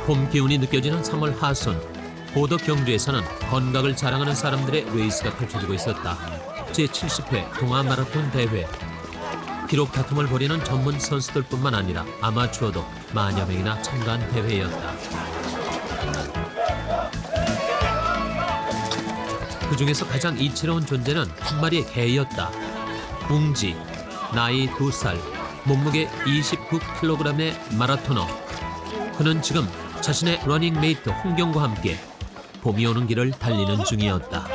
봄 기운이 느껴지는 3월 하순, 고덕 경주에서는 건강을 자랑하는 사람들의 레이스가 펼쳐지고 있었다. 제70회 동아 마라톤 대회. 기록 다툼을 벌이는 전문 선수들뿐만 아니라 아마추어도 만여 명이나 참가한 대회였다. 그중에서 가장 이채로운 존재는 한 마리의 개였다. 웅지, 나이 2살, 몸무게 29kg의 마라토너. 그는 지금 자신의 러닝메이트 홍경과 함께 봄이 오는 길을 달리는 중이었다.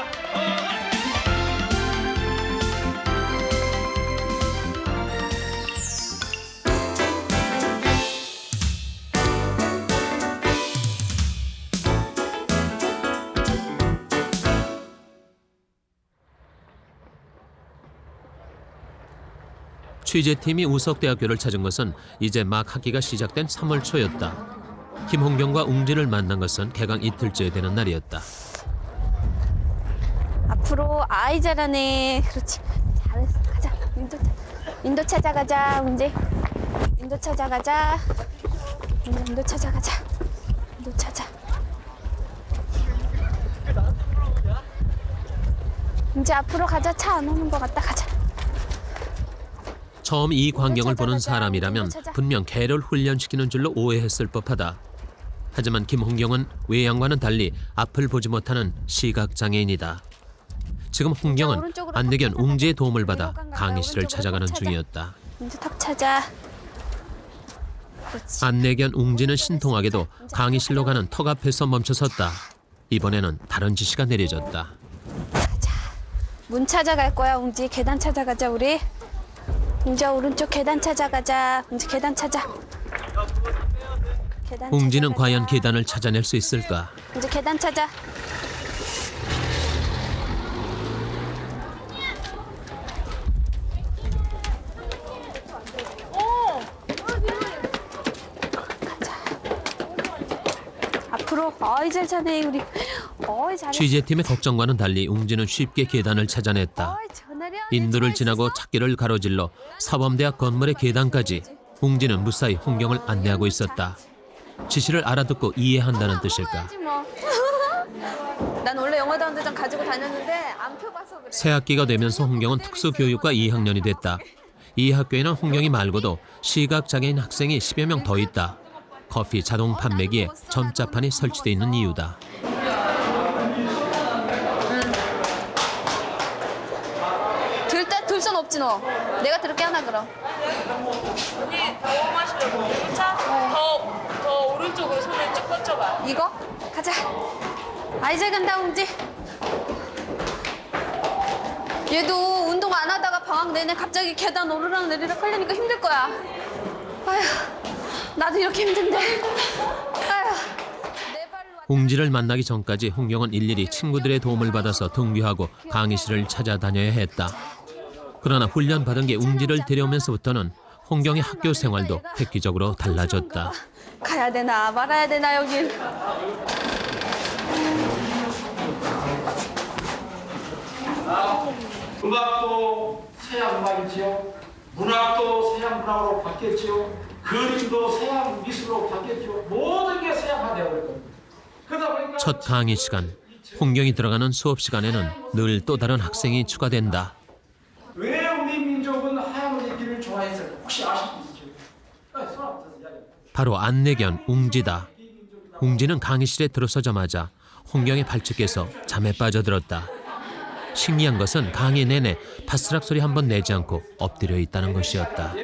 취재팀이 우석대학교를 찾은 것은 이제 막 학기가 시작된 3월 초였다. 김홍경과 웅지를 만난 것은 개강 이틀째 되는 날이었다. 앞으로 아이 잘하네. 그렇지. 잘했어. 가자. 인도 찾아가자. 웅지. 인도 찾아가자. 인도 찾아가자. 인도 찾아. 이제 앞으로 가자. 차 안 오는 것 같다. 가자. 처음 이 광경을 보는 사람이라면 분명 개를 훈련시키는 줄로 오해했을 법하다. 하지만 김홍경은 외양과는 달리 앞을 보지 못하는 시각장애인이다. 지금 홍경은 안내견 웅지의 도움을 받아 강희 씨를 찾아가는 중이었다. 이제 턱 찾아. 그렇지. 안내견 웅지는 신통하게도 강희 씨로 가는 턱 앞에서 멈춰섰다. 이번에는 다른 지시가 내려졌다. 가자. 문 찾아갈 거야. 웅지 계단 찾아가자 우리. 웅지야 오른쪽 계단 찾아가자. 웅지 계단 찾아. 계단 웅지는 찾아가자. 과연 계단을 찾아낼 수 있을까? 웅지 계단 찾아. 가자. 앞으로 어이 잘 차네 우리. 어이 잘했어. 취재팀의 걱정과는 달리 웅지는 쉽게 계단을 찾아냈다. 어이 전화려. 인도를 지나고 찾기를 가로질러 사범대학 건물의 계단까지 웅지는 무사히 홍경을 안내하고 있었다. 지시를 알아듣고 이해한다는 뜻일까? 뭐. 난 원래 영어단원대장 가지고 다녔는데 안 펴봐서 그래. 새 학기가 되면서 홍경은 특수교육과 2학년이 됐다. 이 학교에는 홍경이 말고도 시각장애인 학생이 10여 명 더 있다. 커피 자동 판매기에 전자판이 설치돼 있는 이유다. 들 순 없지 너. 내가 들을게 하나 그럼. 언니 더 마시려고. 그차? 더 오른쪽으로 손을 쭉 뻗쳐봐. 이거? 가자. 아이 잘 간다 웅지. 얘도 운동 안 하다가 방학 내내 갑자기 계단 오르락 내리락 하려니까 힘들 거야. 아휴 나도 이렇게 힘든데. 아휴 내 발로 웅지를 만나기 전까지 홍경은 일일이 친구들의 도움을 받아서 등교하고 강희 씨를 찾아다녀야 했다. 그러나 훈련 받은 게 웅지를 데려오면서부터는 홍경의 학교 생활도 획기적으로 달라졌다. 가야 되나 말아야 되나 여긴. 음악도 서양 음악이지요. 문학도 서양 문학으로 바뀌었지요. 그림도 서양 미술로 바뀌었지요. 모든 게 서양화되어 버린 겁니다. 그러다 보니까 첫 강의 시간, 홍경이 들어가는 수업 시간에는 늘 또 다른 학생이 추가된다. 왜 우리 민족은 하얀 옷 입기를 좋아했을까? 혹시 아실 분 있으세요? 손 앞에서 이야기. 바로 안내견 웅지다. 웅지는 강의실에 들어서자마자 홍경의 발칙에서 잠에 빠져들었다. 신기한 것은 강의 내내 바스락 소리 한 번 내지 않고 엎드려 있다는 것이었다.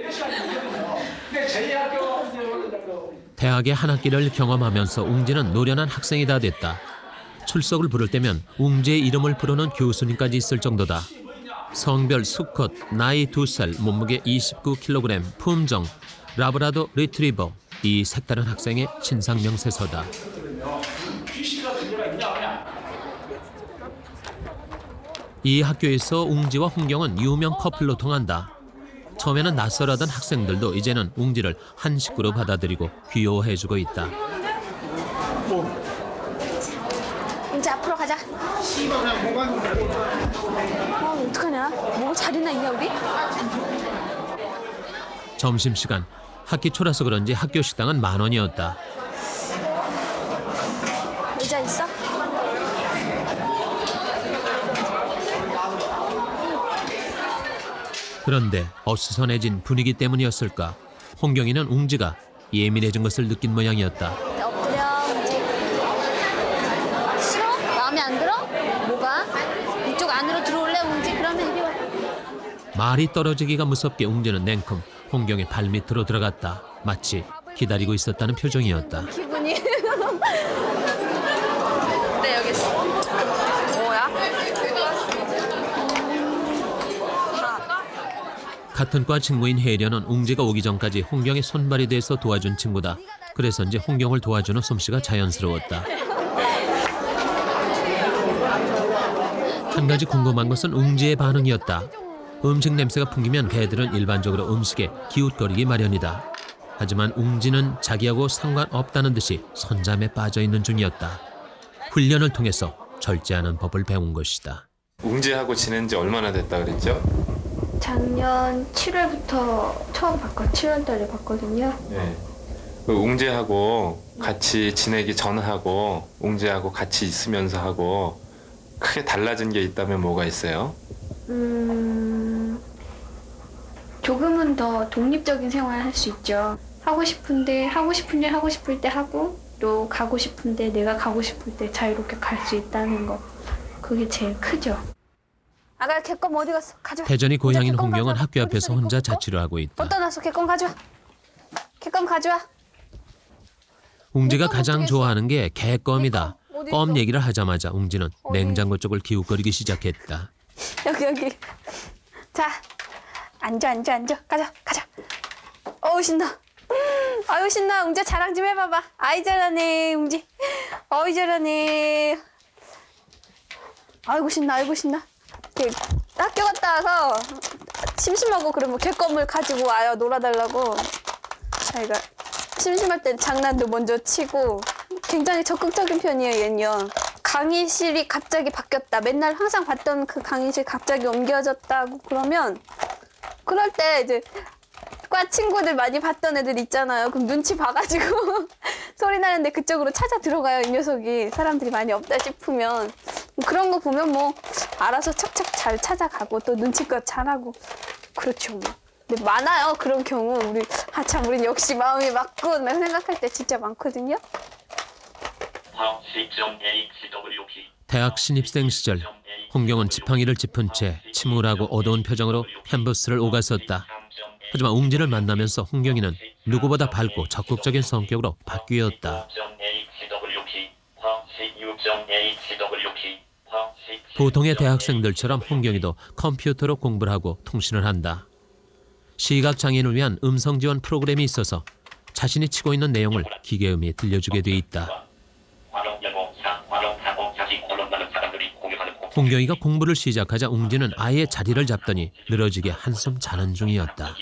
대학의 한 학기를 경험하면서 웅지는 노련한 학생이 다 됐다. 출석을 부를 때면 웅지의 이름을 부르는 교수님까지 있을 정도다. 성별, 수컷, 나이 2살, 몸무게 29kg, 품종, 라브라도 리트리버. 이 색다른 학생의 신상 명세서다. 이 학교에서 웅지와 홍경은 유명 커플로 통한다. 처음에는 낯설어하던 학생들도 이제는 웅지를 한 식구로 받아들이고 귀여워해주고 있다. 이제 앞으로 가자. 어떡하냐? 뭐 자리나 있냐 우리? 점심시간, 학기 초라서 그런지 학교 식당은 10,000원이었다. 그런데 어수선해진 분위기 때문이었을까? 홍경이는 웅지가 예민해진 것을 느낀 모양이었다. 엎드려, 웅지. 싫어? 마음에 안 들어? 뭐가? 이쪽 안으로 들어올래, 웅지? 그러면 이리 와. 말이 떨어지기가 무섭게 웅지는 냉큼 홍경의 발밑으로 들어갔다. 마치 기다리고 있었다는 표정이었다. 기분이. 네, 여기 있어. 뭐야? 같은 과 친구인 혜련은 웅지가 오기 전까지 홍경의 손발이 돼서 도와준 친구다. 그래서인지 홍경을 도와주는 솜씨가 자연스러웠다. 한 가지 궁금한 것은 웅지의 반응이었다. 음식 냄새가 풍기면 개들은 일반적으로 음식에 기웃거리기 마련이다. 하지만 웅지는 자기하고 상관없다는 듯이 선잠에 빠져있는 중이었다. 훈련을 통해서 절제하는 법을 배운 것이다. 웅지하고 지낸 지 얼마나 됐다 그랬죠? 작년 7월부터 처음 7월달에 봤거든요. 네. 그 웅지하고 같이 지내기 전하고 웅지하고 같이 있으면서 하고 크게 달라진 게 있다면 뭐가 있어요? 조금은 더 독립적인 생활을 할 수 있죠. 하고 싶은 일 하고 싶을 때 하고 또 가고 싶은데 내가 가고 싶을 때 자유롭게 갈 수 있다는 거. 그게 제일 크죠. 아가 개껌 어디 갔어? 가져와. 혜전이 고향인 개껌 홍경은 가져와. 학교 앞에서 어디 있어, 혼자 개껌? 자취를 하고 있다. 어디다 놨어? 개껌 가져와. 개껌 가져와. 웅지가 개껌 가장 어떻게 좋아하는 게 개껌이다. 개껌 어디 껌 있어? 얘기를 하자마자 웅지는 어디? 냉장고 쪽을 기웃거리기 시작했다. 여기. 자, 앉아. 가자. 어우 신나. 아유 신나. 웅지 자랑 좀 해봐봐. 아이 잘하네 웅지. 어이 잘하네. 아이고 신나. 이렇게 학교 갔다 와서 심심하고 그러면 개껌을 가지고 와요. 놀아달라고. 자기가 심심할 땐 장난도 먼저 치고 굉장히 적극적인 편이에요. 얘는요. 강의실이 갑자기 바뀌었다. 맨날 항상 봤던 그 강의실 갑자기 옮겨졌다고 그러면 그럴 때 이제 과 친구들 많이 봤던 애들 있잖아요. 그럼 눈치 봐가지고 소리 나는데 그쪽으로 찾아 들어가요. 이 녀석이 사람들이 많이 없다 싶으면 그런 거 보면 뭐 알아서 척척 잘 찾아가고 또 눈치껏 잘하고 그렇죠 뭐. 근데 많아요 그런 경우. 우린 역시 마음이 맞고 막 생각할 때 진짜 많거든요. 대학 신입생 시절 홍경은 지팡이를 짚은 채 침울하고 어두운 표정으로 캔버스를 오갔었다. 하지만 웅지를 만나면서 홍경이는 누구보다 밝고 적극적인 성격으로 바뀌었다. 보통의 대학생들처럼 홍경이도 컴퓨터로 공부를 하고 통신을 한다. 시각장애인을 위한 음성지원 프로그램이 있어서 자신이 치고 있는 내용을 기계음이 들려주게 돼 있다. 홍경이가 공부를 시작하자 웅지는 아예 자리를 잡더니 늘어지게 한숨 자는 중이었다.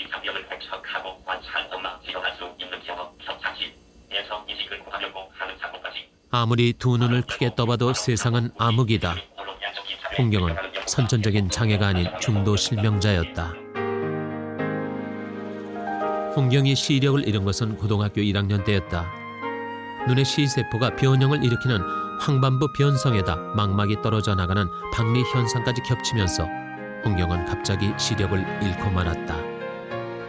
아무리 두 눈을 크게 떠봐도 세상은 암흑이다. 홍경은 선천적인 장애가 아닌 중도 실명자였다. 홍경이 시력을 잃은 것은 고등학교 1학년 때였다. 눈의 시세포가 변형을 일으키는 황반부 변성에다 망막이 떨어져 나가는 박리 현상까지 겹치면서 홍경은 갑자기 시력을 잃고 말았다.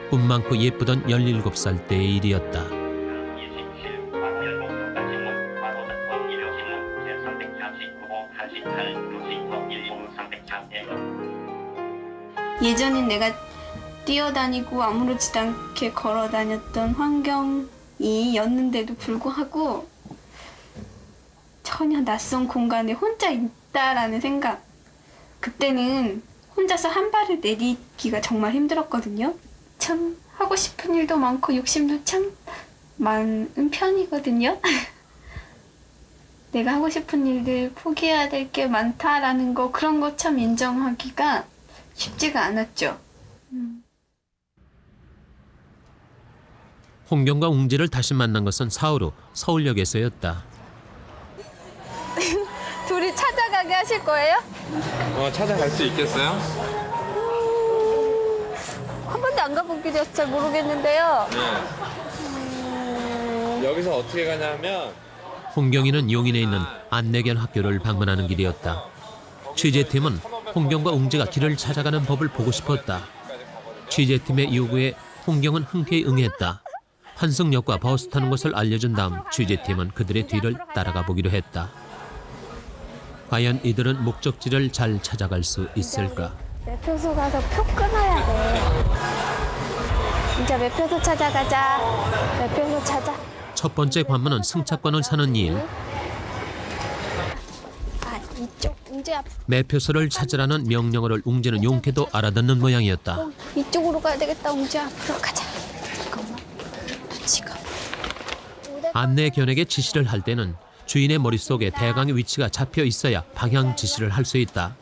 꿈 많고 예쁘던 17살 때의 일이었다. 예전엔 내가 뛰어다니고 아무렇지도 않게 걸어 다녔던 환경이었는데도 불구하고 전혀 낯선 공간에 혼자 있다라는 생각. 그때는 혼자서 한 발을 내딛기가 정말 힘들었거든요. 참 하고 싶은 일도 많고 욕심도 참 많은 편이거든요. 내가 하고 싶은 일들 포기해야 될 게 많다라는 거, 그런 거 참 인정하기가 쉽지가 않았죠. 홍경과 웅지를 다시 만난 것은 사흘 후 서울역에서였다. 둘이 찾아가게 하실 거예요? 찾아갈 수 있겠어요? 한 번도 안 가보기도 해서 잘 모르겠는데요. 네. 여기서 어떻게 가냐면 홍경이는 용인에 있는 안내견 학교를 방문하는 길이었다. 취재팀은 홍경과 웅지가 길을 찾아가는 법을 보고 싶었다. 취재팀의 요구에 홍경은 흔쾌히 응했다. 환승역과 버스 타는 곳을 알려준 다음 취재팀은 그들의 뒤를 따라가 보기로 했다. 과연 이들은 목적지를 잘 찾아갈 수 있을까? 매표소 가서 표 끊어야 돼. 진짜 매표소 찾아가자. 매표소 찾아. 첫 번째 관문은 승차권을 사는 일. 아, 이쪽 웅재 앞. 매표소를 찾으라는 명령어를 웅재는 용케도 알아듣는 모양이었다. 이쪽으로 가야 되겠다. 웅재 앞으로 가자. 잠깐만. 지금. 안내 견에게 지시를 할 때는 주인의 머릿속에 대강의 위치가 잡혀 있어야 방향 지시를 할 수 있다.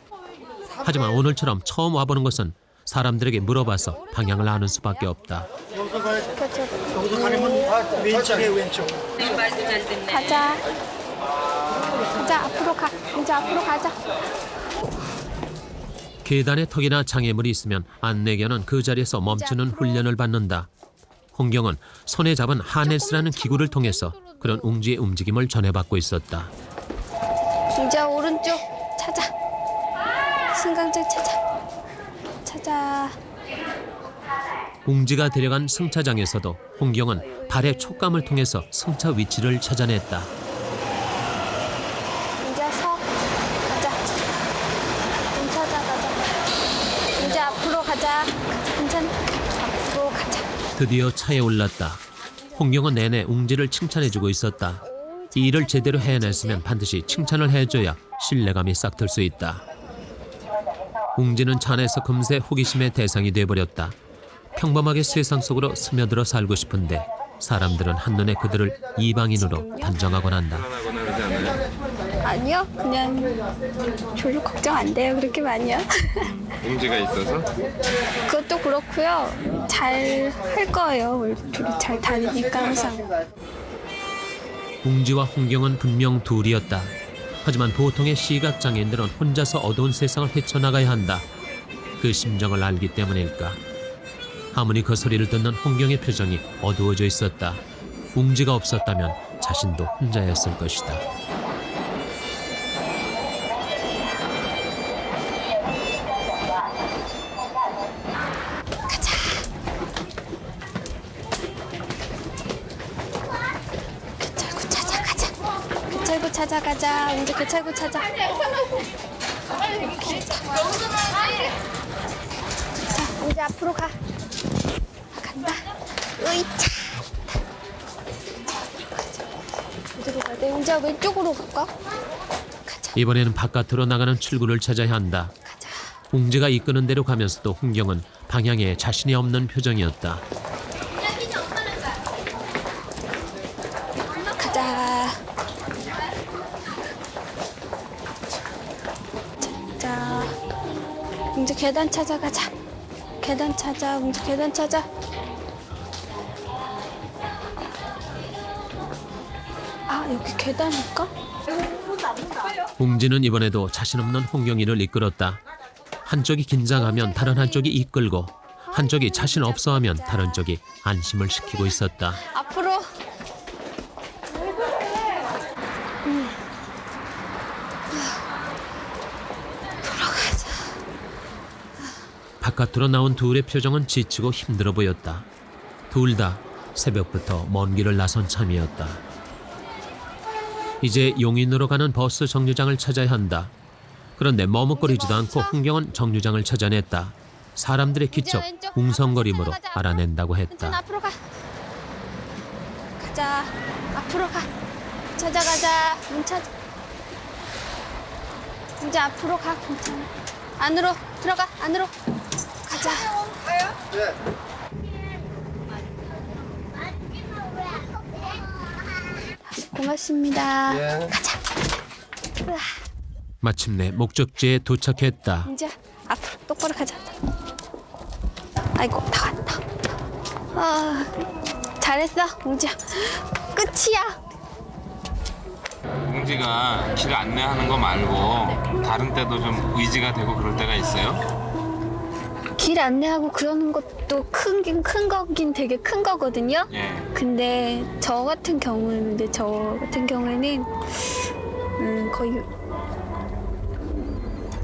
하지만 오늘처럼 처음 와보는 것은 사람들에게 물어봐서 방향을 아는 수밖에 없다. 여기서 가려면 왼쪽에 왼쪽. 가자. 가자. 앞으로 가. 웅재 앞으로 가자. 계단에 턱이나 장애물이 있으면 안내견은 그 자리에서 멈추는 훈련을 받는다. 홍경은 손에 잡은 하네스라는 기구를 통해서 그런 웅지의 움직임을 전해받고 있었다. 웅재 오른쪽 찾아. 승강장 찾아. 웅지가 데려간 승차장에서도 홍경은 발의 촉감을 통해서 승차 위치를 찾아냈다. 웅재 서. 가자. 좀 찾아가자. 웅재 앞으로 가자. 괜찮아. 앞으로 가자. 드디어 차에 올랐다. 홍경은 내내 웅지를 칭찬해주고 있었다. 이 일을 제대로 해냈으면 반드시 칭찬을 해줘야 신뢰감이 싹 들 수 있다. 웅지는 차 안에서 금세 호기심의 대상이 돼버렸다. 평범하게 세상 속으로 스며들어 살고 싶은데 사람들은 한눈에 그들을 이방인으로 단정하곤 한다. 불안하거나 그러지 않아요? 아니요. 그냥 별로 걱정 안 돼요. 그렇게 많이요. 웅지가 있어서? 그것도 그렇고요. 잘 할 거예요. 우리 둘이 잘 다니니까 항상. 웅지와 홍경은 분명 둘이었다. 하지만 보통의 시각장애인들은 혼자서 어두운 세상을 헤쳐나가야 한다. 그 심정을 알기 때문일까. 아무리 그 소리를 듣는 홍경의 표정이 어두워져 있었다. 웅지가 없었다면 자신도 혼자였을 것이다. 개찰구 찾아가자. 개찰구 찾아가자. 웅재 개찰구 찾아. 자, 웅재 앞으로 가. 간다. 으이차. 어디로 가야 돼? 웅재 왼쪽으로 갈까? 가자. 이번에는 바깥으로 나가는 출구를 찾아야 한다. 가자. 웅지가 이끄는 대로 가면서도 홍경은 방향에 자신이 없는 표정이었다. 가자. 자, 웅재 계단 찾아가자. 계단 찾아. 웅재 계단 찾아. 아, 여기 계단일까? 웅지는 이번에도 자신 없는 홍경이를 이끌었다. 한쪽이 긴장하면 다른 한쪽이 이끌고 한쪽이 자신 없어하면 다른 쪽이 안심을 시키고 있었다. 앞으로. 바깥으로 나온 둘의 표정은 지치고 힘들어 보였다. 둘 다 새벽부터 먼 길을 나선 참이었다. 이제 용인으로 가는 버스 정류장을 찾아야 한다. 그런데 머뭇거리지도 않고 홍경은 정류장을 찾아냈다. 사람들의 기척, 웅성거림으로 알아낸다고 괜찮아. 했다. 앞으로 가. 가자. 앞으로 가. 찾아가자. 문 찾아. 이제 앞으로 가. 괜찮아. 안으로 들어가. 안으로. 가자. 고맙습니다. 가자. 으아. 마침내 목적지에 도착했다. 이제 앞으로 똑바로 가자. 아이고 다 왔다. 아, 잘했어, 웅지야. 끝이야. 웅지가 길 안내하는 거 말고 다른 때도 좀 의지가 되고 그럴 때가 있어요? 길 안내하고 그러는 것도 큰 거긴 되게 큰 거거든요. 예. 근데 저 같은 경우에는 거의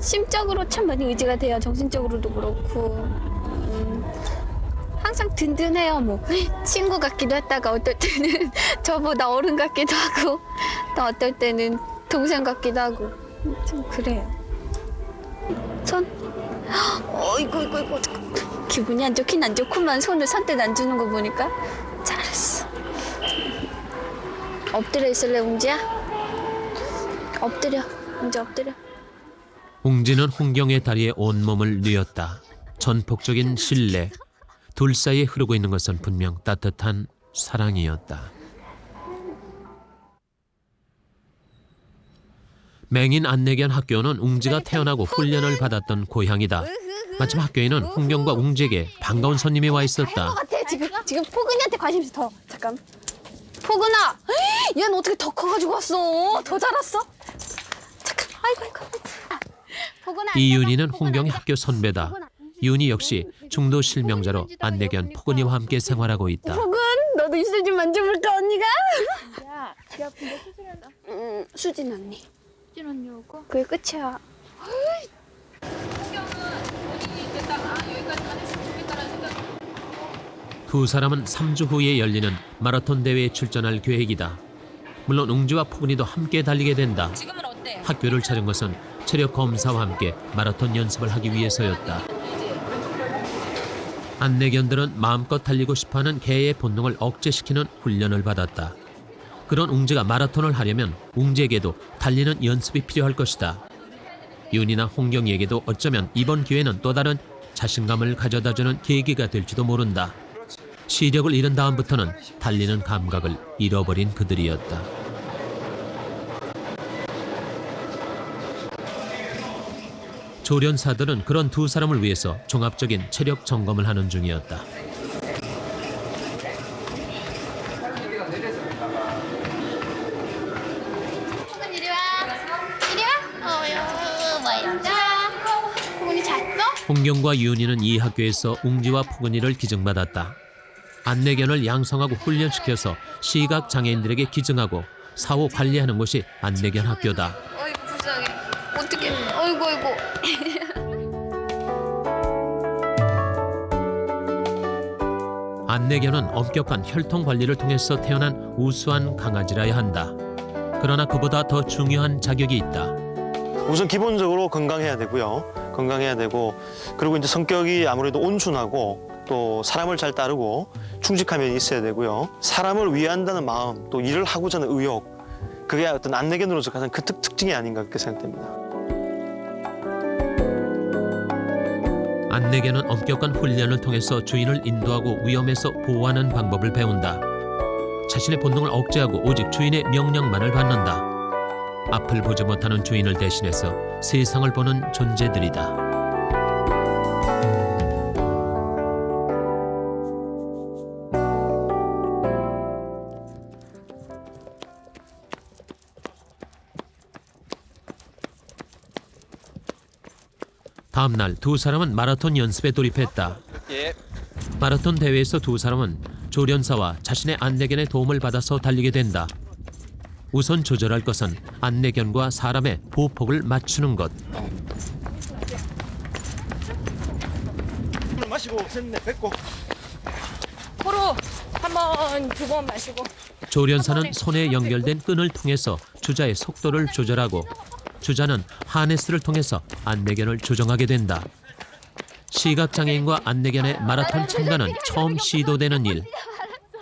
심적으로 참 많이 의지가 돼요. 정신적으로도 그렇고. 항상 든든해요. 뭐 친구 같기도 했다가 어떨 때는 저보다 어른 같기도 하고 또 어떨 때는 동생 같기도 하고 좀 그래요. 손. 어이구 이거 기분이 안 좋긴 안 좋구만. 손을 선뜻 안 주는 거 보니까. 잘했어. 엎드려 있을래 웅지야? 엎드려. 웅지 엎드려. 웅지는 홍경의 다리에 온몸을 뉘었다. 전폭적인 신뢰. 둘 사이에 흐르고 있는 것은 분명 따뜻한 사랑이었다. 맹인 안내견 학교는 웅지가 태어나고 훈련을 받았던 고향이다. 마침 학교에는 홍경과 웅지에게 반가운 손님이 와 있었다. 같아. 지금 포근이한테 관심 있어. 더. 잠깐. 포근아. 얘는 어떻게 더 커가지고 왔어? 더 자랐어? 잠깐. 아이고. 포근아. 이윤희는 홍경의 학교 선배다. 윤희 역시 중도 실명자로 안내견 포근이와 함께 생활하고 있다. 포근, 너도 입술 좀 만져볼까 언니가? 야, 귀 아픈데 수술했다. 수진 언니. 수진 언니 오고. 그게 끝이야. 두 사람은 3주 후에 열리는 마라톤 대회에 출전할 계획이다. 물론 웅지와 포근이도 함께 달리게 된다. 지금은 어때? 학교를 찾은 것은 체력 검사와 함께 마라톤 연습을 하기 위해서였다. 안내견들은 마음껏 달리고 싶어하는 개의 본능을 억제시키는 훈련을 받았다. 그런 웅지가 마라톤을 하려면 웅지에게도 달리는 연습이 필요할 것이다. 윤이나 홍경이에게도 어쩌면 이번 기회는 또 다른 자신감을 가져다주는 계기가 될지도 모른다. 시력을 잃은 다음부터는 달리는 감각을 잃어버린 그들이었다. 조련사들은 그런 두 사람을 위해서 종합적인 체력 점검을 하는 중이었다. 이리 와. 어여, 맛있다. 포근이 잤어? 홍경과 윤희는 이 학교에서 웅지와 포근이를 기증받았다. 안내견을 양성하고 훈련시켜서 시각 장애인들에게 기증하고 사후 관리하는 곳이 안내견 학교다. 어이구 불쌍해. 어떡해. 어이구. 안내견은 엄격한 혈통 관리를 통해서 태어난 우수한 강아지라야 한다. 그러나 그보다 더 중요한 자격이 있다. 우선 기본적으로 건강해야 되고요. 건강해야 되고 그리고 이제 성격이 아무래도 온순하고 또 사람을 잘 따르고 충직함이 있어야 되고요. 사람을 위한다는 마음, 또 일을 하고자 하는 의욕, 그게 어떤 안내견으로서 가장 그 특징이 아닌가 그렇게 생각됩니다. 안내견은 엄격한 훈련을 통해서 주인을 인도하고 위험에서 보호하는 방법을 배운다. 자신의 본능을 억제하고 오직 주인의 명령만을 받는다. 앞을 보지 못하는 주인을 대신해서 세상을 보는 존재들이다. 다음 날 두 사람은 마라톤 연습에 돌입했다. 마라톤 대회에서 두 사람은 조련사와 자신의 안내견의 도움을 받아서 달리게 된다. 우선 조절할 것은 안내견과 사람의 보폭을 맞추는 것. 물 마시고 셋넷 뱉고. 코로 한 번, 두 번 마시고. 조련사는 손에 연결된 끈을 통해서 주자의 속도를 조절하고 주자는 하네스를 통해서 안내견을 조정하게 된다. 시각장애인과 안내견의 마라톤 참가는 처음 시도되는 일.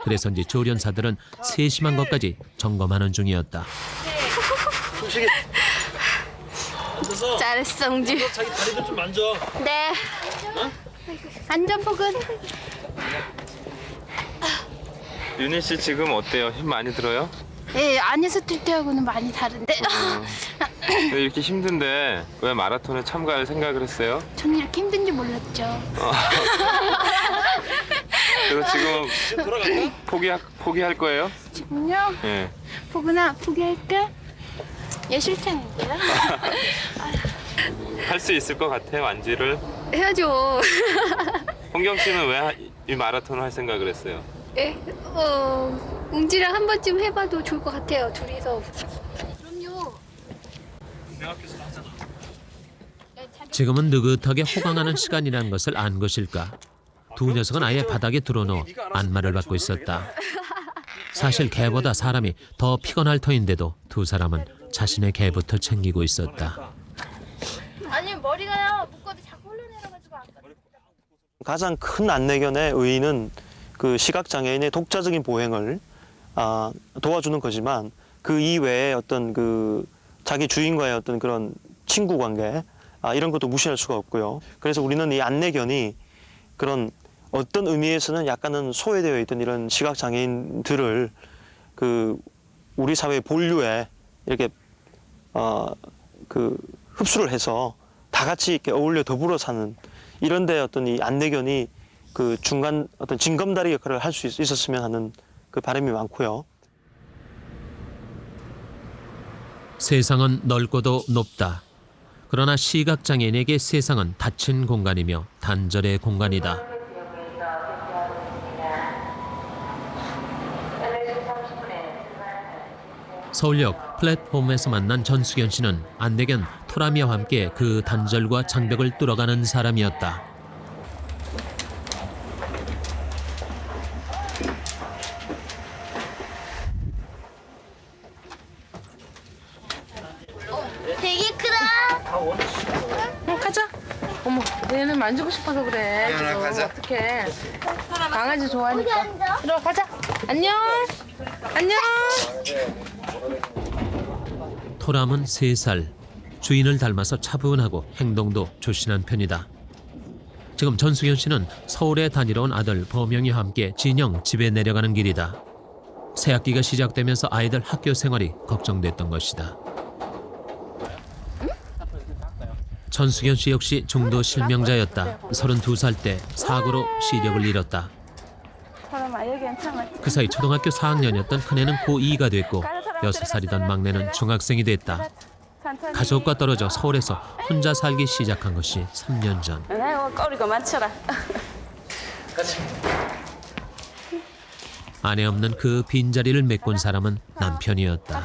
그래서인지 조련사들은 세심한 것까지 점검하는 중이었다. 숨쉬게. 앉아서. 잘했어 웅지. 자기 다리도 좀 만져. 네. 앉아 포근. 윤희 씨 지금 어때요? 힘 많이 들어요? 예, 안에서 뛸 때하고는 많이 다른데. 왜 이렇게 힘든데 왜 마라톤에 참가할 생각을 했어요? 저는 이렇게 힘든지 몰랐죠. 그래서 지금 포기할 거예요? 지금요? 예. 포근아 포기할까? 얘 실탄인데요? 할 수 있을 것 같아요, 완주를. 해야죠. 홍경 씨는 왜 이 마라톤을 할 생각을 했어요? 예, 웅지랑 한 번쯤 해봐도 좋을 것 같아요. 둘이서. 그럼요. 지금은 느긋하게 호강하는 시간이라는 것을 안 것일까? 두 녀석은 아예 바닥에 드러누워 안마를 받고 있었다. 사실 개보다 사람이 더 피곤할 터인데도 두 사람은 자신의 개부터 챙기고 있었다. 아니 머리가요 묶어도 자꾸 흘러내려가지고 안 가요. 가장 큰 안내견의 의의는 그 시각장애인의 독자적인 보행을 도와주는 거지만 그 이외에 어떤 그 자기 주인과의 어떤 그런 친구 관계 이런 것도 무시할 수가 없고요. 그래서 우리는 이 안내견이 그런 어떤 의미에서는 약간은 소외되어 있던 이런 시각장애인들을 그 우리 사회 본류에 이렇게 그 흡수를 해서 다 같이 이렇게 어울려 더불어 사는 이런데 어떤 이 안내견이 그 중간 어떤 징검다리 역할을 할 수 있었으면 하는 그 바람이 많고요. 세상은 넓고도 높다. 그러나 시각장애인에게 세상은 닫힌 공간이며 단절의 공간이다. 서울역 플랫폼에서 만난 전수견 씨는 안내견 토라미와 함께 그 단절과 장벽을 뚫어가는 사람이었다. 되게 크다. 가자. 어머, 얘는 만지고 싶어서 그래. 가자. 어떡해. 강아지 좋아하니까. 들어가자. 안녕. 안녕. 토람은 3살. 주인을 닮아서 차분하고 행동도 조신한 편이다. 지금 전수견 씨는 서울에 다니러 온 아들 범영이와 함께 진영 집에 내려가는 길이다. 새학기가 시작되면서 아이들 학교 생활이 걱정됐던 것이다. 전수견 씨 역시 중도 실명자였다. 32살 때 사고로 시력을 잃었다. 그 사이 초등학교 4학년이었던 큰애는 고2가 됐고 6살이던 막내는 중학생이 됐다. 가족과 떨어져 서울에서 혼자 살기 시작한 것이 3년 전. 꼬리가 많쳐라. 아내 없는 그 빈자리를 메꾼 사람은 남편이었다.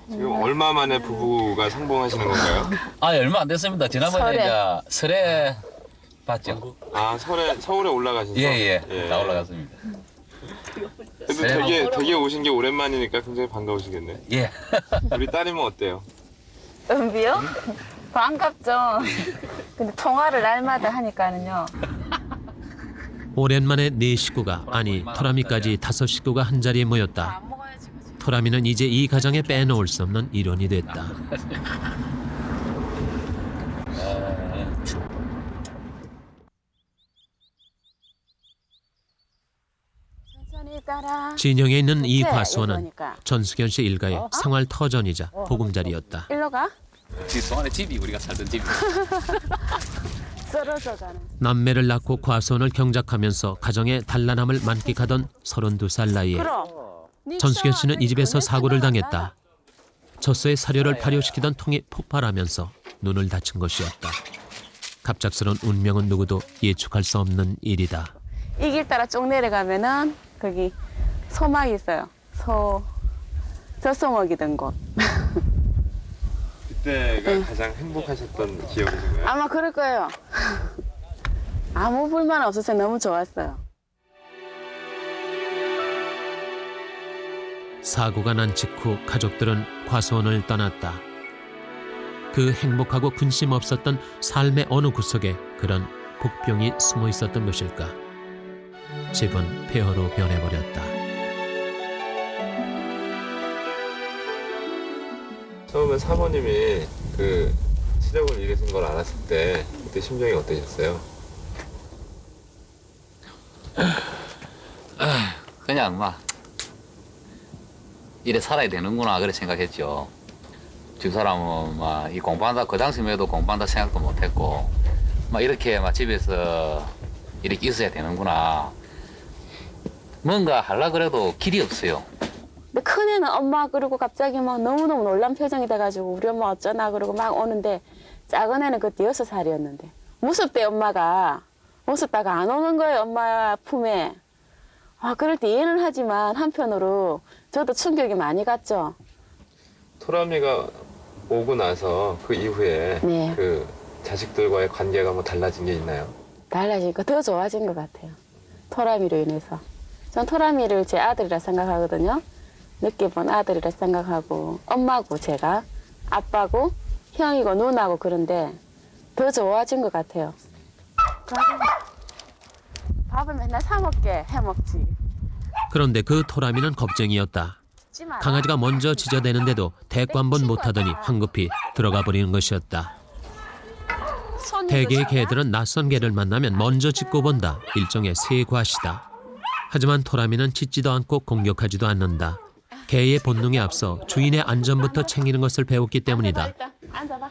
지금 얼마 만에 부부가 상봉하시는 건가요? 얼마 안 됐습니다. 지난번에 이제 설에 봤죠. 서울에 올라가신 예. 다 올라갔습니다. 그래도 되게 오신 게 오랜만이니까 굉장히 반가우시겠네. 예. 우리 따님은 어때요? 은비요? 반갑죠. 근데 통화를 날마다 하니까는요. 오랜만에 4식구가 아니 토라미까지 5식구가 한자리에 모였다. 토라미는 이제 이 가정에 빼놓을 수 없는 일원이 됐다. 진영에 있는 이 과수원은 전수견 씨 일가의 생활 터전이자 보금자리였다. 일로 가? 뒷동안에 집이 우리가 살던 집이. 쓰러져 가는. 남매를 낳고 과수원을 경작하면서 가정의 단란함을 만끽하던 32살 나이에 전수견 씨는 이 집에서 사고를 당했다. 젖소의 사료를 발효시키던 통이 폭발하면서 눈을 다친 것이었다. 갑작스러운 운명은 누구도 예측할 수 없는 일이다. 이 길 따라 쭉 내려가면은 거기 소막이 있어요. 젖소 먹이던 곳. 그때가 가장 행복하셨던 기억이신가요? 아마 그럴 거예요. 아무 불만 없어서 너무 좋았어요. 사고가 난 직후 가족들은 과수원을 떠났다. 그 행복하고 근심 없었던 삶의 어느 구석에 그런 복병이 숨어 있었던 것일까. 집은 폐허로 변해버렸다. 처음에 사모님이 그 시력을 잃으신 걸 알았을 때 그때 심정이 어떠셨어요? 그냥 막 이래 살아야 되는구나 그래 생각했죠. 집사람은 막 이 공부한다 그 당시만 해도 공부한다 생각도 못했고 막 이렇게 막 집에서 이렇게 있어야 되는구나. 뭔가 하려 그래도 길이 없어요. 근데 큰애는 엄마 그러고 갑자기 막 너무너무 놀란 표정이 돼가지고 우리 엄마 어쩌나 그러고 막 오는데 작은 애는 그때 6살이었는데 무섭대 엄마가. 무섭다가 안 오는 거예요 엄마 품에. 그럴 때 이해는 하지만 한편으로 저도 충격이 많이 갔죠. 토라미가 오고 나서 그 이후에 네. 그 자식들과의 관계가 뭐 달라진 게 있나요? 달라지니까 더 좋아진 것 같아요. 토라미로 인해서. 전 토라미를 제 아들이라 생각하거든요. 늦게 본 아들이라 생각하고 엄마고 제가 아빠고 형이고 누나고 그런데 더 좋아진 것 같아요. 밥을 맨날 사 먹게 해 먹지. 그런데 그 토라미는 겁쟁이였다. 강아지가 먼저 짖어대는데도 대꾸 한 번 못하더니 황급히 들어가 버리는 것이었다. 대개의 개들은 낯선 개를 만나면 먼저 짖고 본다. 일종의 세과시다. 하지만 토라미는 짖지도 않고 공격하지도 않는다. 개의 본능에 앞서 주인의 안전부터 챙기는 것을 배웠기 때문이다.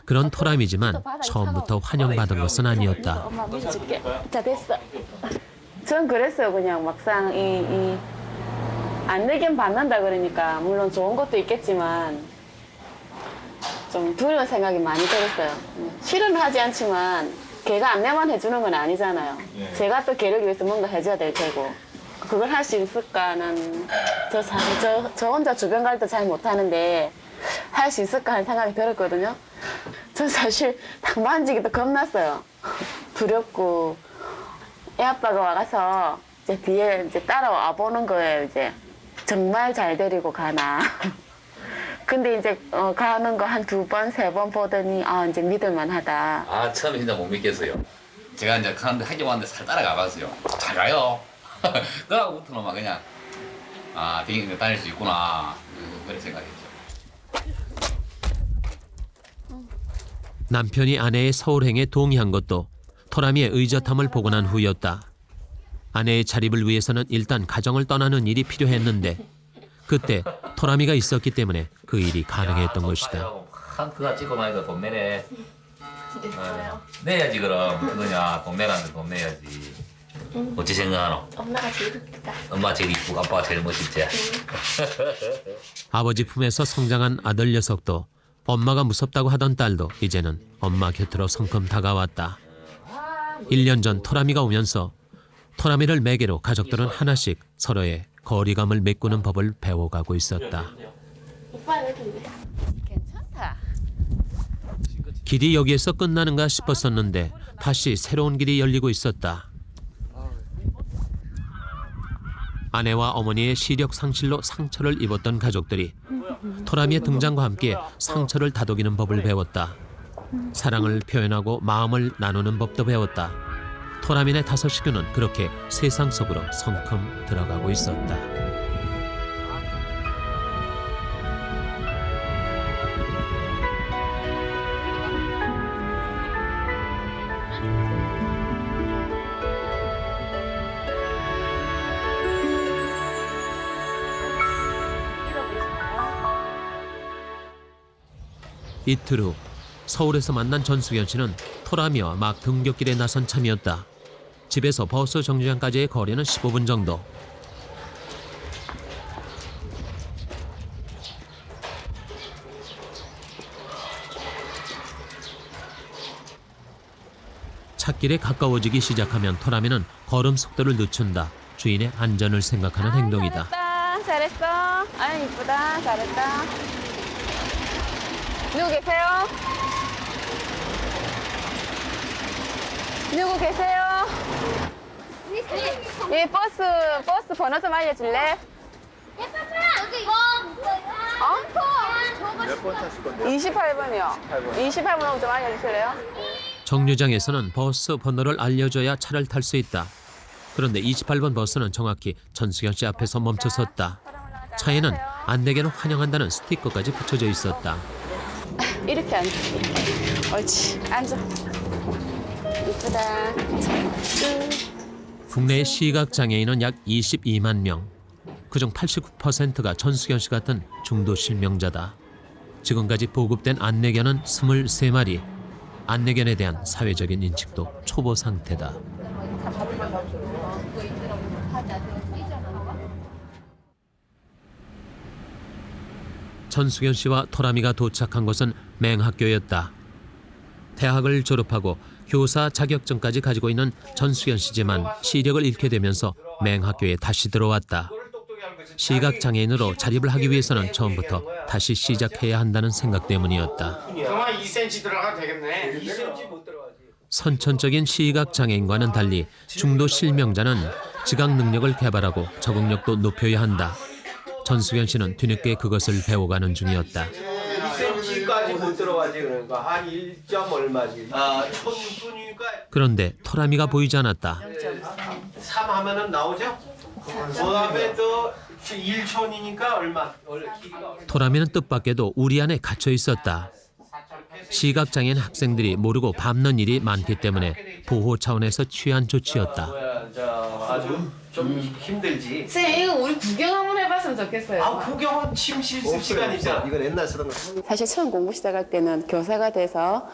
그런 토라미지만 처음부터 환영받은 것은 아니었다. 엄마 밀어줄게. 자 됐어. 전 그랬어요. 그냥 막상 안 내긴 받는다 그러니까 물론 좋은 것도 있겠지만 좀 두려운 생각이 많이 들었어요. 실은 하지 않지만 걔가 안내만 해주는 건 아니잖아요. 제가 또 걔를 위해서 뭔가 해줘야 될 테고 그걸 할 수 있을까는 저 혼자 주변 갈 때 잘 못하는데 할 수 있을까 하는 생각이 들었거든요. 전 사실 딱 만지기도 겁났어요. 두렵고 애 아빠가 와서 이제 뒤에 이제 따라와 보는 거예요. 이제 정말 잘 데리고 가나. 근데 이제 가는 거 한 2번, 3번 보더니 이제 믿을만하다. 아 처음에 진짜 못 믿겠어요. 제가 이제 가는데 학교 왔는데 살 따라가 봤어요. 잘 가요. 그러고부터는 막 그냥 다닐 수 있구나 그런 생각했죠. 남편이 아내의 서울행에 동의한 것도 토라미의 의젓함을 보고 난 후였다. 아내의 자립을 위해서는 일단 가정을 떠나는 일이 필요했는데 그때 토라미가 있었기 때문에 그 일이 가능했던 것이다. 한트가 찍고 나니까 돈 내네. 내야지 그럼. 그거냐 돈 내라는데 돈 내야지. 어찌 생각하노? 엄마가 제일 이쁘다. 엄마 제일 이쁘고 아빠가 제일 멋있지. 아버지 품에서 성장한 아들 녀석도 엄마가 무섭다고 하던 딸도 이제는 엄마 곁으로 성큼 다가왔다. 1년 전 토라미가 오면서 토라미를 매개로 가족들은 하나씩 서로의 거리감을 메꾸는 법을 배워가고 있었다. 괜찮다. 길이 여기에서 끝나는가 싶었었는데 다시 새로운 길이 열리고 있었다. 아내와 어머니의 시력 상실로 상처를 입었던 가족들이 토라미의 등장과 함께 상처를 다독이는 법을 배웠다. 사랑을 표현하고 마음을 나누는 법도 배웠다. 토라미네 5 식구는 그렇게 세상 속으로 성큼 들어가고 있었다. 이틀 후 서울에서 만난 전수현 씨는 토라미와 막 등굣길에 나선 참이었다. 집에서 버스 정류장까지의 거리는 15분 정도. 찻길에 가까워지기 시작하면 토라미는 걸음 속도를 늦춘다. 주인의 안전을 생각하는 행동이다. 잘했어. 아유 이쁘다. 잘했다. 누구 계세요? 누구 계세요? 이 버스 번호 좀 알려줄래? 몇 번 타실 건데? 28번이요. 28번 좀 알려주실래요? 정류장에서는 버스 번호를 알려줘야 차를 탈 수 있다. 그런데 28번 버스는 정확히 전수현 씨 앞에서 멈춰섰다. 차에는 안내견을 환영한다는 스티커까지 붙여져 있었다. 이렇게 앉아. 옳지. 앉아. 이쁘다. 국내의 시각장애인은 약 22만 명. 그중 89%가 전수현 씨 같은 중도 실명자다. 지금까지 보급된 안내견은 23마리. 안내견에 대한 사회적인 인식도 초보 상태다. 전수현 씨와 토라미가 도착한 곳은 맹학교였다. 대학을 졸업하고 교사 자격증까지 가지고 있는 전수현 씨지만 시력을 잃게 되면서 맹학교에 다시 들어왔다. 시각장애인으로 자립을 하기 위해서는 처음부터 다시 시작해야 한다는 생각 때문이었다. 그만 2cm 들어가면 되겠네. 2cm 못 들어가지. 선천적인 시각장애인과는 달리 중도 실명자는 지각 능력을 개발하고 적응력도 높여야 한다. 전수견 씨는 뒤늦게 그것을 배워가는 중이었다. 1cm까지 못 들어가지 그러니까 한 1점 얼마지. 아, 1000N이니까 그런데 토라미가 보이지 않았다. 3 하면은 나오죠? 그다음에 또 1천이니까 얼마? 길이가 토라미는 뜻밖에도 우리 안에 갇혀 있었다. 시각장애인 학생들이 모르고 밟는 일이 많기 때문에 보호 차원에서 취한 조치였다. 뭐야, 아주 좀 힘들지. 선생님 이거 우리 구경 한번 해봤으면 좋겠어요. 아, 구경은 침 쉴 시간이 있잖아. 이건 옛날 쓰던 거. 사실 처음 공부 시작할 때는 교사가 돼서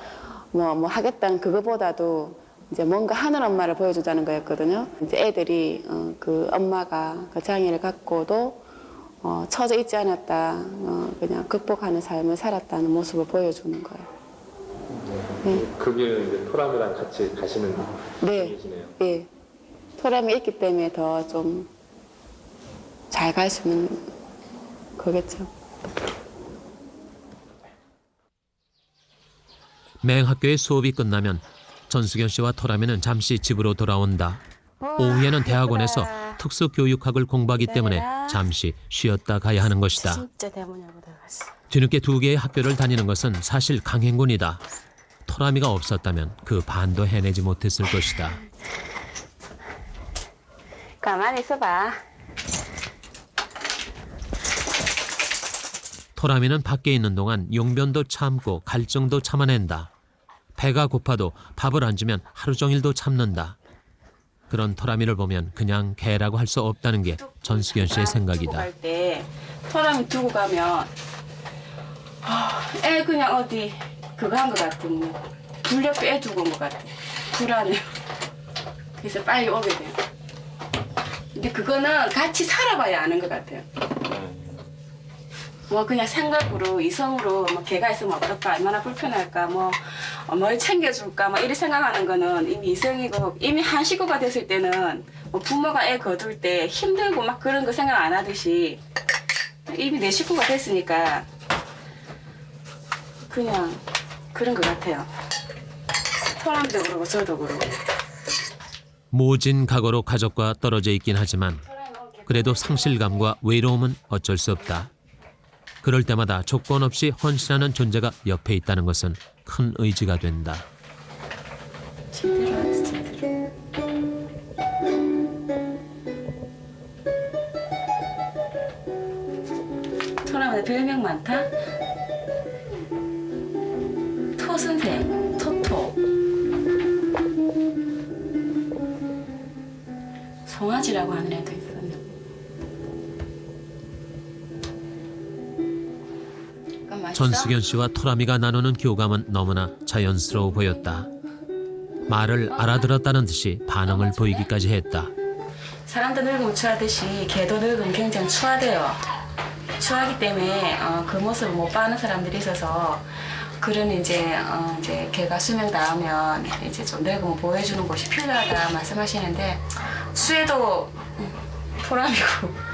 뭐 하겠다는 그거보다도 이제 뭔가 하는 엄마를 보여주자는 거였거든요. 이제 애들이 그 엄마가 그 장애를 갖고도 처져 있지 않았다, 그냥 극복하는 삶을 살았다는 모습을 보여주는 거예요. 네. 그 길을 이제 토람이랑 같이 가시는 네. 중이시네요. 예. 토람이 있기 때문에 더 좀 잘 갈 수 있는 거겠죠. 맹학교의 수업이 끝나면 전수견 씨와 토라미는 잠시 집으로 돌아온다. 오후에는 대학원에서 특수교육학을 공부하기 때문에 잠시 쉬었다 가야 하는 것이다. 진짜 대문이라고 들어갔어. 뒤늦게 2개의 학교를 다니는 것은 사실 강행군이다. 토라미가 없었다면 그 반도 해내지 못했을 것이다. 가만히 있어봐. 토라미는 밖에 있는 동안 용변도 참고 갈증도 참아낸다. 배가 고파도 밥을 안 주면 하루 종일도 참는다. 그런 토라미를 보면 그냥 개라고 할 수 없다는 게 전수견 씨의 생각이다. 갈 때 토라미 두고 가면 애 그냥 어디 그거 한 것 같은 불 옆에 애 두고 온 것 같아. 불안해. 그래서 빨리 오게 돼요. 근데 그거는 같이 살아봐야 아는 것 같아요. 뭐 그냥 생각으로 이성으로 뭐 걔가 있으면 어떨까, 얼마나 불편할까, 뭘 챙겨줄까, 이렇게 생각하는 거는 이미 이성이고, 이미 한 식구가 됐을 때는 뭐 부모가 애 거둘 때 힘들고 막 그런 거 생각 안 하듯이 이미 내 식구가 됐으니까 그냥 그런 것 같아요. 토람도 그러고 저도 그러고. 모진 각오로 가족과 떨어져 있긴 하지만 그래도 상실감과 외로움은 어쩔 수 없다. 그럴 때마다 조건 없이 헌신하는 존재가 옆에 있다는 것은 큰 의지가 된다. 토람한테 별명 많다? 토선생, 토토. 송아지라고 하는 애도 있어요. 전수견 씨와 토라미가 나누는 교감은 너무나 자연스러워 보였다. 말을 알아들었다는 듯이 반응을 보이기까지 했다. 사람도 늙으면 추하듯이 개도 늙으면 굉장히 추하대요. 추하기 때문에 그 모습을 못 봐는 사람들이 있어서 그런 이제 개가 수명 닿으면 이제 좀 늙으면 보여주는 것이 필요하다 말씀하시는데 수혜도 토라미고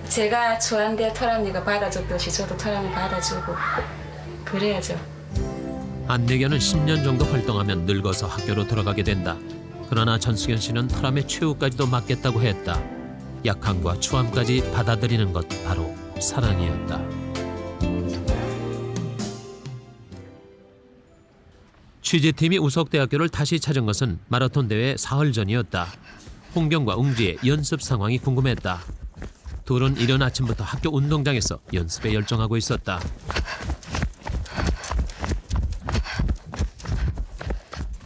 제가 좋아하는데 토라미가 받아줬듯이 저도 토라미 받아주고 그래야죠. 안내견은 10년 정도 활동하면 늙어서 학교로 돌아가게 된다. 그러나 전수견 씨는 토라미의 최후까지도 맡겠다고 했다. 약함과 추함까지 받아들이는 것 바로 사랑이었다. 취재팀이 우석대학교를 다시 찾은 것은 마라톤 대회 사흘 전이었다. 홍경과 웅지의 연습 상황이 궁금했다. 둘은 이른 아침부터 학교 운동장에서 연습에 열정하고 있었다.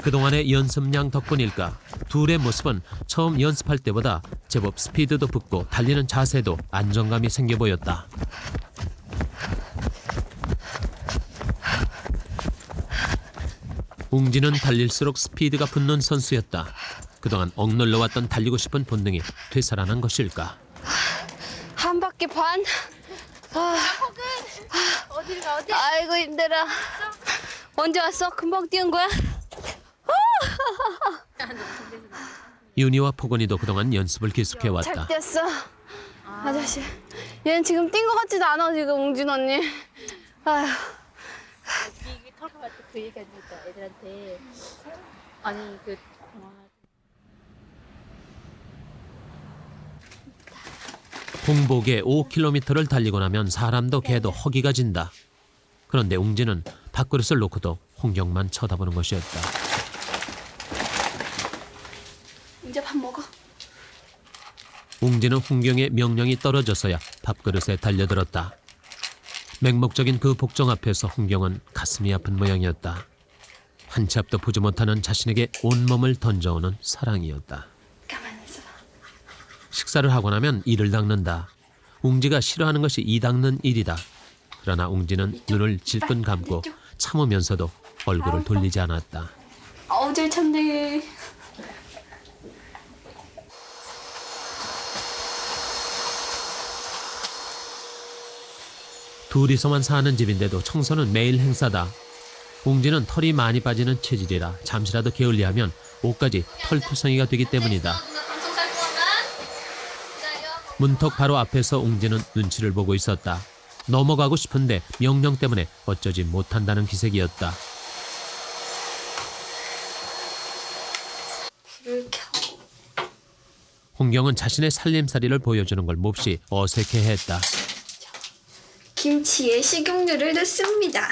그동안의 연습량 덕분일까 둘의 모습은 처음 연습할 때보다 제법 스피드도 붙고 달리는 자세도 안정감이 생겨 보였다. 웅지는 달릴수록 스피드가 붙는 선수였다. 그동안 억눌러왔던 달리고 싶은 본능이 되살아난 것일까. 한 바퀴 반. 어디를 가? 어디? 아이고 힘들어. 언제 왔어? 금방 뛰은 거야? 윤희와 포건이도 그동안 연습을 계속해왔다. 잘 뛰었어. 아저씨. 얘는 지금 뛴 것 같지도 않아 지금 웅진 언니. 아휴. 이게 털어갈 때 그 얘기 하니까 애들한테 아니 그 공복에 5km를 달리고 나면 사람도 개도 허기가 진다. 그런데 웅지는 밥그릇을 놓고도 홍경만 쳐다보는 것이었다. 이제 밥 먹어. 웅지는 홍경의 명령이 떨어져서야 밥그릇에 달려들었다. 맹목적인 그 복종 앞에서 홍경은 가슴이 아픈 모양이었다. 한 치 앞도 보지 못하는 자신에게 온몸을 던져오는 사랑이었다. 가만히 있어봐. 식사를 하고 나면 이를 닦는다. 웅지가 싫어하는 것이 이 닦는 일이다. 그러나 웅지는 눈을 질끈 감고 참으면서도 얼굴을 돌리지 않았다. 어우 잘 참네. 둘이서만 사는 집인데도 청소는 매일 행사다. 웅지는 털이 많이 빠지는 체질이라 잠시라도 게을리하면 옷까지 털투성이가 되기 때문이다. 문턱 바로 앞에서 웅지는 눈치를 보고 있었다. 넘어가고 싶은데 명령 때문에 어쩌지 못한다는 기색이었다. 불을 켜고. 홍경은 자신의 살림살이를 보여주는 걸 몹시 어색해했다. 김치에 식용유를 넣습니다.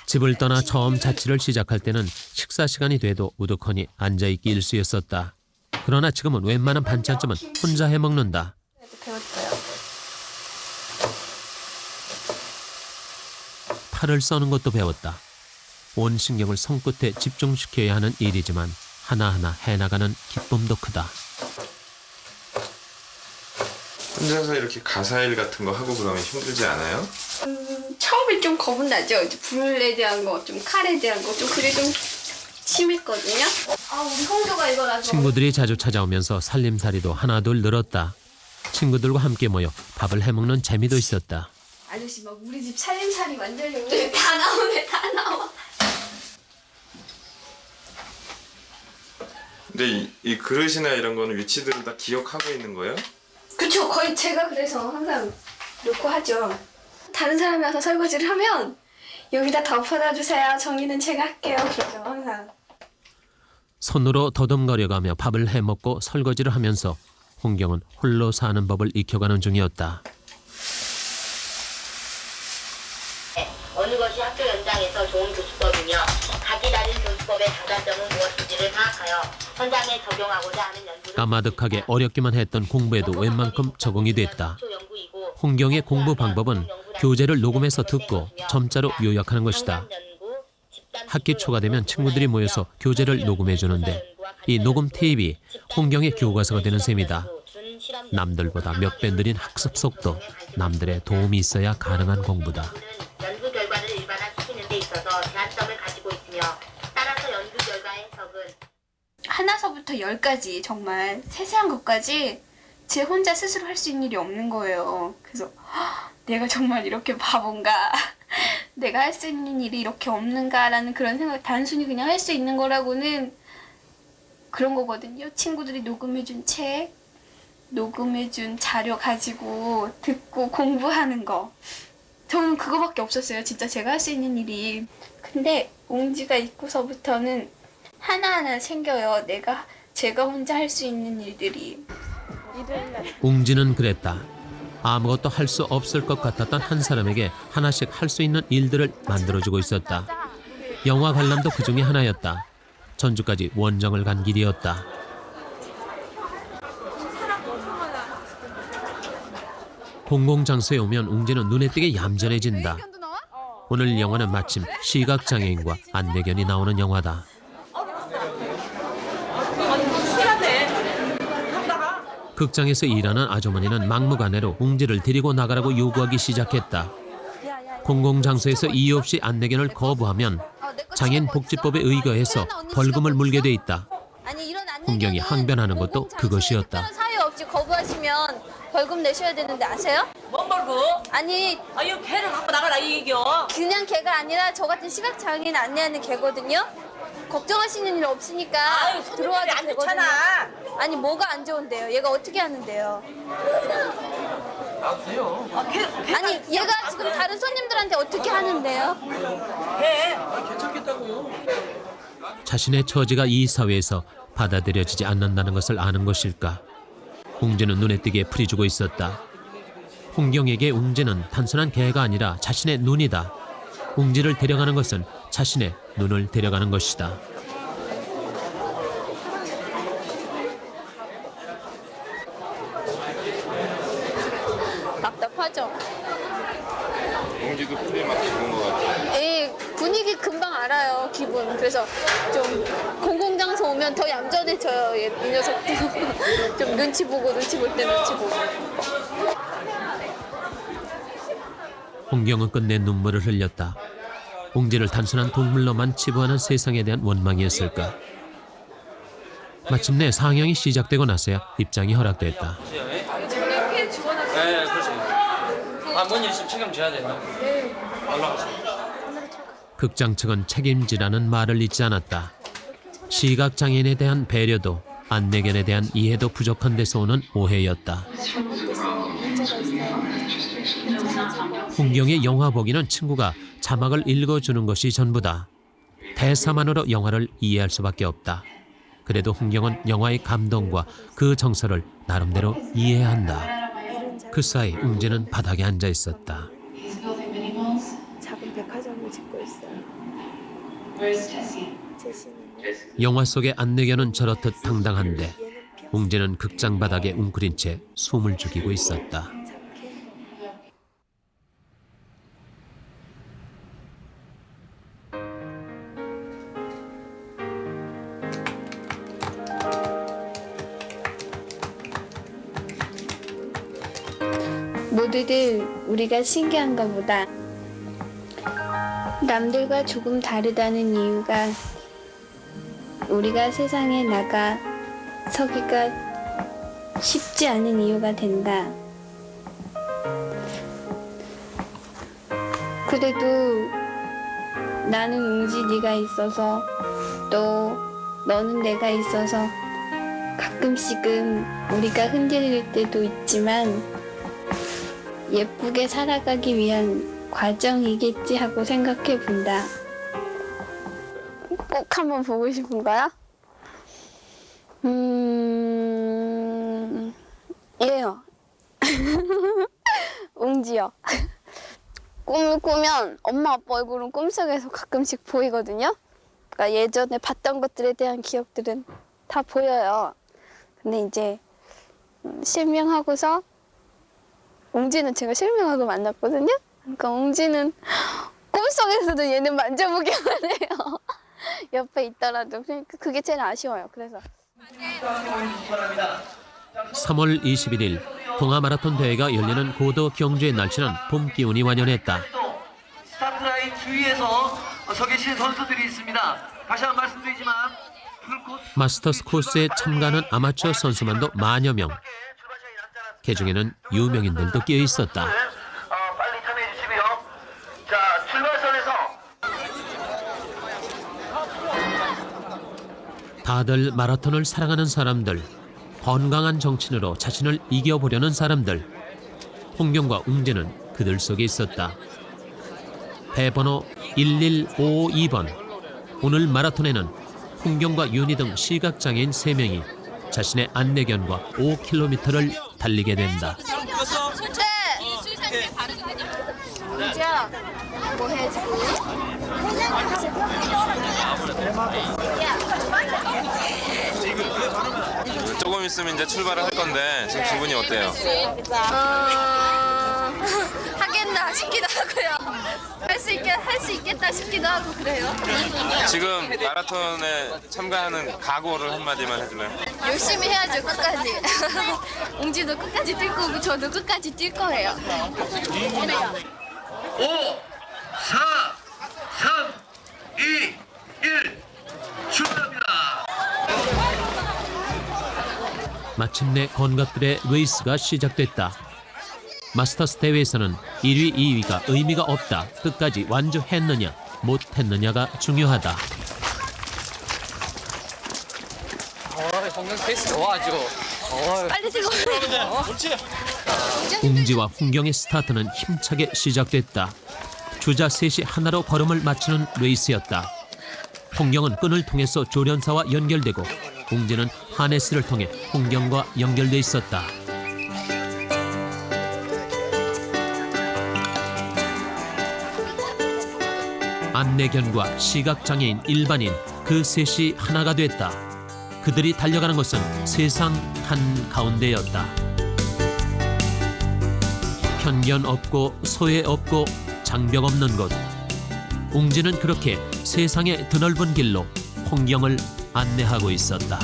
집을 떠나 처음 자취를 시작할 때는 식사 시간이 돼도 우두커니 앉아있기 일쑤였었다. 그러나 지금은 웬만한 반찬쯤은 혼자 해먹는다. 배웠어요. 팔을 써는 것도 배웠다. 온 신경을 손끝에 집중시켜야 하는 일이지만 하나하나 해나가는 기쁨도 크다. 혼자서 이렇게 가사일 같은 거 하고 그러면 힘들지 않아요? 처음에 좀 겁은 나죠. 이제 불에 대한 거, 좀 칼에 대한 거, 좀 그게 좀 심했거든요. 아 우리 홍조가 이거 가지고. 친구들이 자주 찾아오면서 살림살이도 하나둘 늘었다. 친구들과 함께 모여 밥을 해먹는 재미도 있었다. 아저씨 막 우리 집 살림살이 완전 용도에 다 나오네, 다 나와. 근데 이 그릇이나 이런 거는 위치들을 다 기억하고 있는 거예요? 그쵸, 거의 제가 그래서 항상 놓고 하죠. 다른 사람이 와서 설거지를 하면 여기다 덮어놔 주세요. 정리는 제가 할게요. 그러죠, 항상. 손으로 더듬거려가며 밥을 해먹고 설거지를 하면서 홍경은 홀로 사는 법을 익혀가는 중이었다. 어느 것이 학교 현장에서 좋은 교수법이며 각기 다른 교수법의 장단점은 무엇인지를 파악하여 현장에 적용하고자 하는 연구를 까마득하게 어렵기만 했던 공부에도 웬만큼 적응이 됐다. 홍경의 공부 방법은 교재를 녹음해서 듣고 점자로 요약하는 것이다. 학기 초가 되면 친구들이 모여서 교재를 녹음해 주는데 이 녹음 테이프가 홍경의 교과서가 되는 셈이다. 남들보다 몇 배 느린 학습 속도, 남들의 도움이 있어야 가능한 공부다. 연구 결과를 일반화시키는 데 있어서 제한점을 가지고 있으며 따라서 연구 결과의 해석은 하나서부터 10까지 정말 세세한 것까지 제 혼자 스스로 할 수 있는 일이 없는 거예요. 그래서 내가 정말 이렇게 바본가? 내가 할 수 있는 일이 이렇게 없는가라는 그런 생각, 단순히 그냥 할 수 있는 거라고는 그런 거거든요. 친구들이 녹음해준 책, 녹음해준 자료 가지고 듣고 공부하는 거. 저는 그거밖에 없었어요. 진짜 제가 할 수 있는 일이. 근데 웅지가 있고서부터는 하나하나 생겨요. 제가 혼자 할 수 있는 일들이. 웅지는 그랬다. 아무것도 할 수 없을 것 같았던 한 사람에게 하나씩 할 수 있는 일들을 만들어주고 있었다. 영화 관람도 그 중에 하나였다. 전주까지 원정을 간 길이었다. 공공장소에 오면 웅지는 눈에 띄게 얌전해진다. 오늘 영화는 마침 시각장애인과 안내견이 나오는 영화다. 극장에서 일하는 아주머니는 막무가내로 웅지를 데리고 나가라고 요구하기 시작했다. 공공장소에서 이유 없이 안내견을 거부하면 장애인복지법에 의거해서 벌금을 물게 돼 있다. 홍경이 항변하는 것도 그것이었다. 사유 없이 거부하시면 벌금 내셔야 되는데 아세요? 뭔 벌금? 아니 이거 개를 갖고 나가라 이 얘기요. 그냥 개가 아니라 저 같은 시각장애인 안내하는 개거든요. 걱정하시는 일 없으니까 들어와도 안 되거든요. 좋잖아. 아니 뭐가 안 좋은데요? 얘가 어떻게 하는데요? 아니 얘가 지금 다른 손님들한테 어떻게 하는데요? 자신의 처지가 이 사회에서 받아들여지지 않는다는 것을 아는 것일까? 웅지는 눈에 띄게 풀이 주고 있었다. 홍경에게 웅지는 단순한 개가 아니라 자신의 눈이다. 웅지를 데려가는 것은 자신의 눈을 데려가는 것이다. 답답하죠? 웅지도 풀이 막 죽은 것 같아요. 예, 분위기 금방 알아요, 기분. 그래서 좀 공공장소 오면 더 얌전해져요, 이 녀석도. 좀 눈치 보고, 눈치 볼 때 눈치 보고. 홍경은 끝내 눈물을 흘렸다. 웅지를 단순한 동물로만 치부하는 세상에 대한 원망이었을까. 마침내 상영이 시작되고 나서야 입장이 허락됐다. 네, 그렇죠. 뭔 일 있으면 책임져야 돼요. 극장 측은 책임지라는 말을 잊지 않았다. 시각장애인에 대한 배려도 안내견에 대한 이해도 부족한 데서 오는 오해였다. 홍경의 영화 보기는 친구가 자막을 읽어주는 것이 전부다. 대사만으로 영화를 이해할 수밖에 없다. 그래도 홍경은 영화의 감동과 그 정서를 나름대로 이해한다. 그 사이 웅지는 바닥에 앉아 있었다. 작은 백화점을 짓고 있어요. 영화 속의 안내견은 저렇듯 당당한데 웅지는 극장 바닥에 웅크린 채 숨을 죽이고 있었다. 모두들 우리가 신기한가 보다. 남들과 조금 다르다는 이유가 우리가 세상에 나가 서기가 쉽지 않은 이유가 된다. 그래도 나는 웅지 네가 있어서 또 너는 내가 있어서 가끔씩은 우리가 흔들릴 때도 있지만 예쁘게 살아가기 위한 과정이겠지 하고 생각해 본다. 꼭 한번 보고 싶은가요? 얘요. 웅지요. 꿈을 꾸면 엄마 아빠 얼굴은 꿈속에서 가끔씩 보이거든요. 그러니까 예전에 봤던 것들에 대한 기억들은 다 보여요. 근데 이제 실명하고서 웅지는 제가 실명하고 만났거든요. 그러니까 웅지는 꿈속에서도 얘는 만져보기만 해요. 옆에 있더라도. 그러니까 그게 제일 아쉬워요. 그래서 3월 21일 동아마라톤 대회가 열리는 고도 경주의 날씨는 봄 기운이 완연했다. 스타트라인 주위에서 서 계신 선수들이 있습니다. 다시 한번 말씀드리지만 마스터스 코스에 참가하는 아마추어 선수만도 만여 명. 그중에는 유명인들도 끼어 있었다. 빨리 참여해 주시고요. 자, 출발선에서 다들 마라톤을 사랑하는 사람들, 건강한 정신으로 자신을 이겨보려는 사람들. 홍경과 웅지는 그들 속에 있었다. 배번호 1152번. 오늘 마라톤에는 홍경과 윤희 등 시각장애인 3명이 자신의 안내견과 5km를 달리게 된다. 웅지야, 뭐 해 지금? 조금 있으면 이제 출발을 할 건데 지금 기분이 어때요? 하겠나 싶기도 하고요. 할 수 있겠다 싶기도 하고 그래요. 지금 마라톤에 참가하는 각오를 한마디만 해줄래요? 열심히 해야죠, 끝까지. 웅지도 끝까지 뛸 거고 저도 끝까지 뛸 거예요. 5, 4, 3, 2, 1 출발합니다. 마침내 건것들의 레이스가 시작됐다. 마스터스 대회에서는 1위, 2위가 의미가 없다. 끝까지 완주했느냐, 못했느냐가 중요하다. 건강 페이스 좋아 아주. 빨리 뛰고. 웅지와 홍경의 스타트는 힘차게 시작됐다. 주자 셋이 하나로 걸음을 맞추는 레이스였다. 홍경은 끈을 통해서 조련사와 연결되고 웅지는 하네스를 통해 풍경과 연결돼 있었다. 안내견과 시각장애인 일반인 그 셋이 하나가 됐다. 그들이 달려가는 것은 세상 한가운데였다. 편견 없고 소외 없고 장벽 없는 곳. 웅지는 그렇게 세상의 드넓은 길로 풍경을 안내하고 있었다.